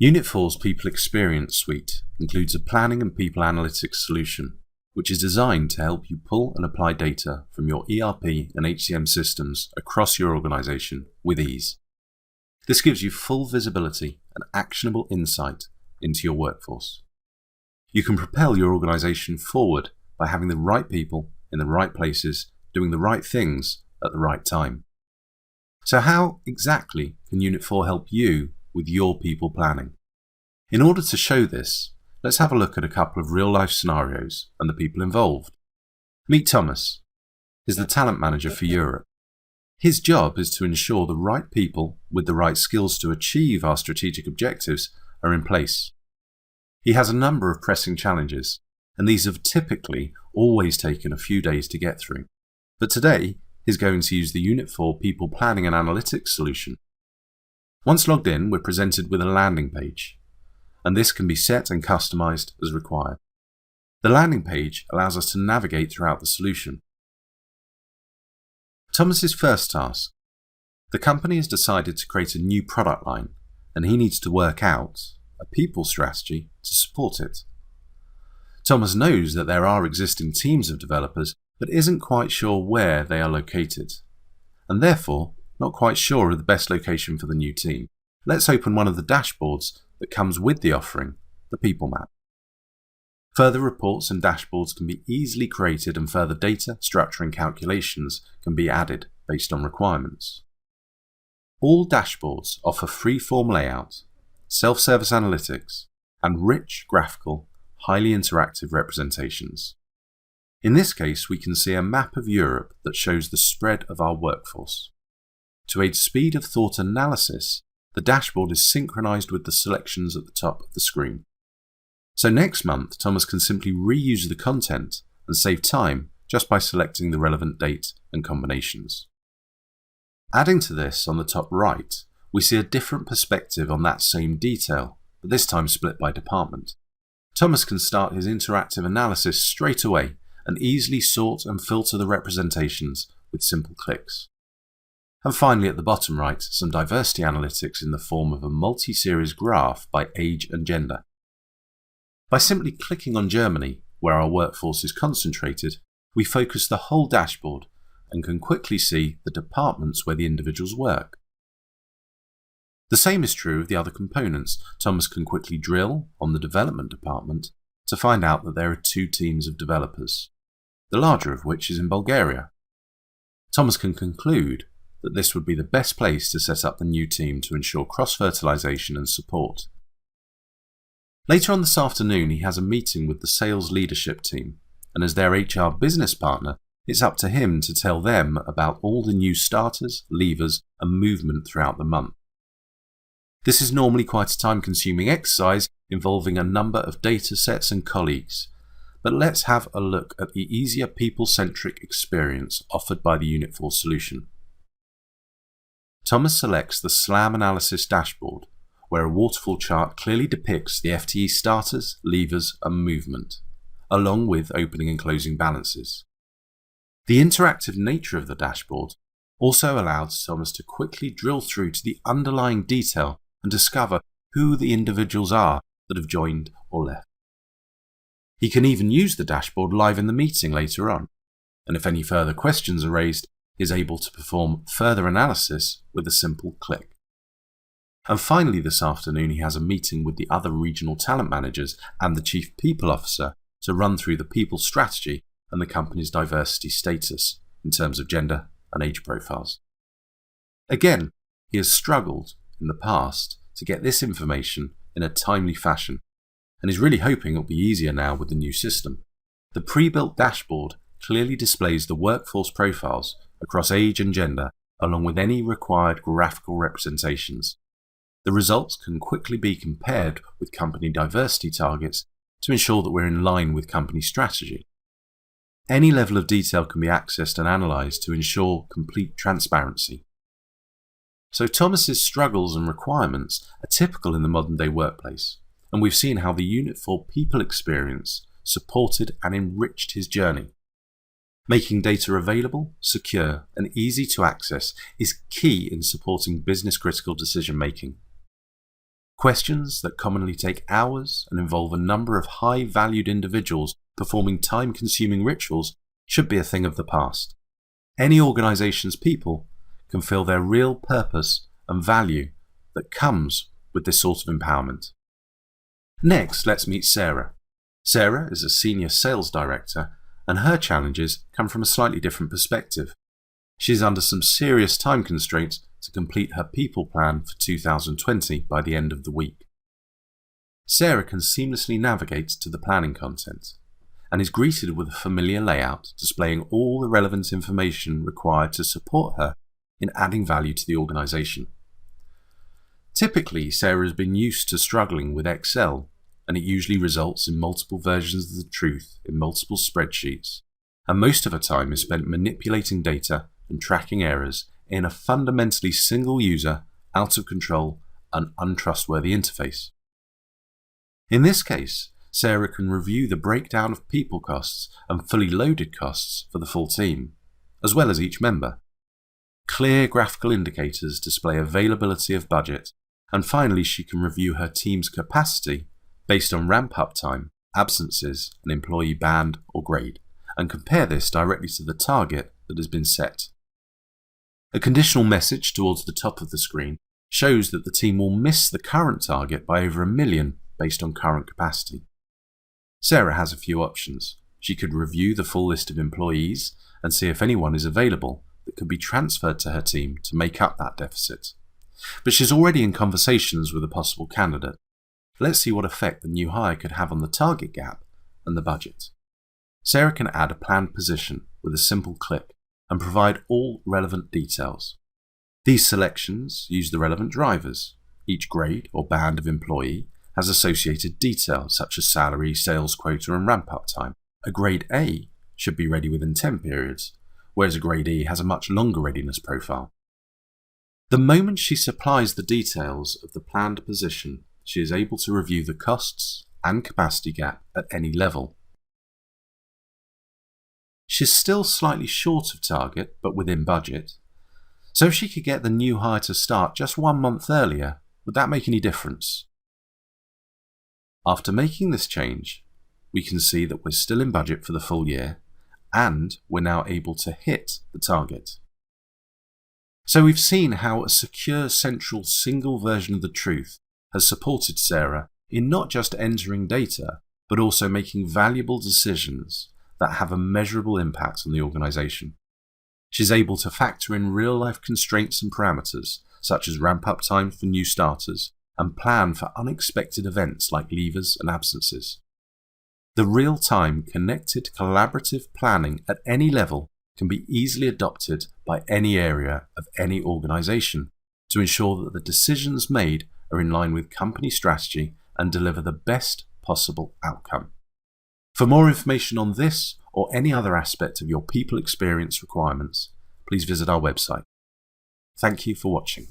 Unit 4's People Experience Suite includes a planning and people analytics solution, which is designed to help you pull and apply data from your ERP and HCM systems across your organization with ease. This gives you full visibility and actionable insight into your workforce. You can propel your organization forward by having the right people in the right places, doing the right things at the right time. So how exactly can Unit 4 help you with your people planning? In order to show this, let's have a look at a couple of real-life scenarios and the people involved. Meet Thomas. He's the talent manager for Europe. His job is to ensure the right people with the right skills to achieve our strategic objectives are in place. He has a number of pressing challenges, and these have typically always taken a few days to get through. But today, he's going to use the Unit 4 People Planning and Analytics solution. Once logged in, we're presented with a landing page, and this can be set and customized as required. The landing page allows us to navigate throughout the solution. Thomas's first task. The company has decided to create a new product line, and he needs to work out a people strategy to support it. Thomas knows that there are existing teams of developers, but isn't quite sure where they are located, and therefore not quite sure of the best location for the new team. Let's open one of the dashboards that comes with the offering, the People Map. Further reports and dashboards can be easily created, and further data, structure and calculations can be added based on requirements. All dashboards offer free-form layout, self-service analytics, and rich graphical, highly interactive representations. In this case, we can see a map of Europe that shows the spread of our workforce. To aid speed of thought analysis, the dashboard is synchronized with the selections at the top of the screen. So next month, Thomas can simply reuse the content and save time just by selecting the relevant date and combinations. Adding to this, on the top right, we see a different perspective on that same detail, but this time split by department. Thomas can start his interactive analysis straight away and easily sort and filter the representations with simple clicks. And finally, at the bottom right, some diversity analytics in the form of a multi-series graph by age and gender. By simply clicking on Germany, where our workforce is concentrated, we focus the whole dashboard and can quickly see the departments where the individuals work. The same is true of the other components. Thomas can quickly drill on the development department to find out that there are 2 teams of developers, the larger of which is in Bulgaria. Thomas can conclude that this would be the best place to set up the new team to ensure cross-fertilization and support. Later on this afternoon, he has a meeting with the sales leadership team, and as their HR business partner, it's up to him to tell them about all the new starters, leavers, and movement throughout the month. This is normally quite a time-consuming exercise involving a number of data sets and colleagues, but let's have a look at the easier people-centric experience offered by the Unit 4 solution. Thomas selects the SLAM analysis dashboard, where a waterfall chart clearly depicts the FTE starters, leavers, and movement, along with opening and closing balances. The interactive nature of the dashboard also allows Thomas to quickly drill through to the underlying detail and discover who the individuals are that have joined or left. He can even use the dashboard live in the meeting later on, and if any further questions are raised, he is able to perform further analysis with a simple click. And finally, this afternoon, he has a meeting with the other regional talent managers and the chief people officer to run through the people strategy and the company's diversity status in terms of gender and age profiles. Again, he has struggled in the past to get this information in a timely fashion and is really hoping it will be easier now with the new system. The pre-built dashboard clearly displays the workforce profiles across age and gender, along with any required graphical representations. The results can quickly be compared with company diversity targets to ensure that we're in line with company strategy. Any level of detail can be accessed and analysed to ensure complete transparency. So Thomas's struggles and requirements are typical in the modern day workplace, and we've seen how the Unit 4 people experience supported and enriched his journey. Making data available, secure, and easy to access is key in supporting business-critical decision-making. Questions that commonly take hours and involve a number of high-valued individuals performing time-consuming rituals should be a thing of the past. Any organization's people can feel their real purpose and value that comes with this sort of empowerment. Next, let's meet Sarah. Sarah is a senior sales director, and her challenges come from a slightly different perspective. She is under some serious time constraints to complete her people plan for 2020 by the end of the week. Sarah can seamlessly navigate to the planning content and is greeted with a familiar layout displaying all the relevant information required to support her in adding value to the organization. Typically, Sarah has been used to struggling with Excel, and it usually results in multiple versions of the truth in multiple spreadsheets, and most of her time is spent manipulating data and tracking errors in a fundamentally single-user, out-of-control, and untrustworthy interface. In this case, Sarah can review the breakdown of people costs and fully loaded costs for the full team, as well as each member. Clear graphical indicators display availability of budget, and finally she can review her team's capacity based on ramp-up time, absences, and employee band or grade, and compare this directly to the target that has been set. A conditional message towards the top of the screen shows that the team will miss the current target by over 1 million based on current capacity. Sarah has a few options. She could review the full list of employees and see if anyone is available that could be transferred to her team to make up that deficit. But she's already in conversations with a possible candidate. Let's see what effect the new hire could have on the target gap and the budget. Sarah can add a planned position with a simple click and provide all relevant details. These selections use the relevant drivers. Each grade or band of employee has associated details such as salary, sales quota, and ramp-up time. A grade A should be ready within 10 periods, whereas a grade E has a much longer readiness profile. The moment she supplies the details of the planned position, she is able to review the costs and capacity gap at any level. She's still slightly short of target, but within budget. So if she could get the new hire to start just 1 month earlier, would that make any difference? After making this change, we can see that we're still in budget for the full year, and we're now able to hit the target. So we've seen how a secure, central, single version of the truth has supported Sarah in not just entering data, but also making valuable decisions that have a measurable impact on the organization. She's able to factor in real-life constraints and parameters, such as ramp-up time for new starters, and plan for unexpected events like leavers and absences. The real-time, connected, collaborative planning at any level can be easily adopted by any area of any organization to ensure that the decisions made are in line with company strategy and deliver the best possible outcome. For more information on this or any other aspect of your people experience requirements, please visit our website. Thank you for watching.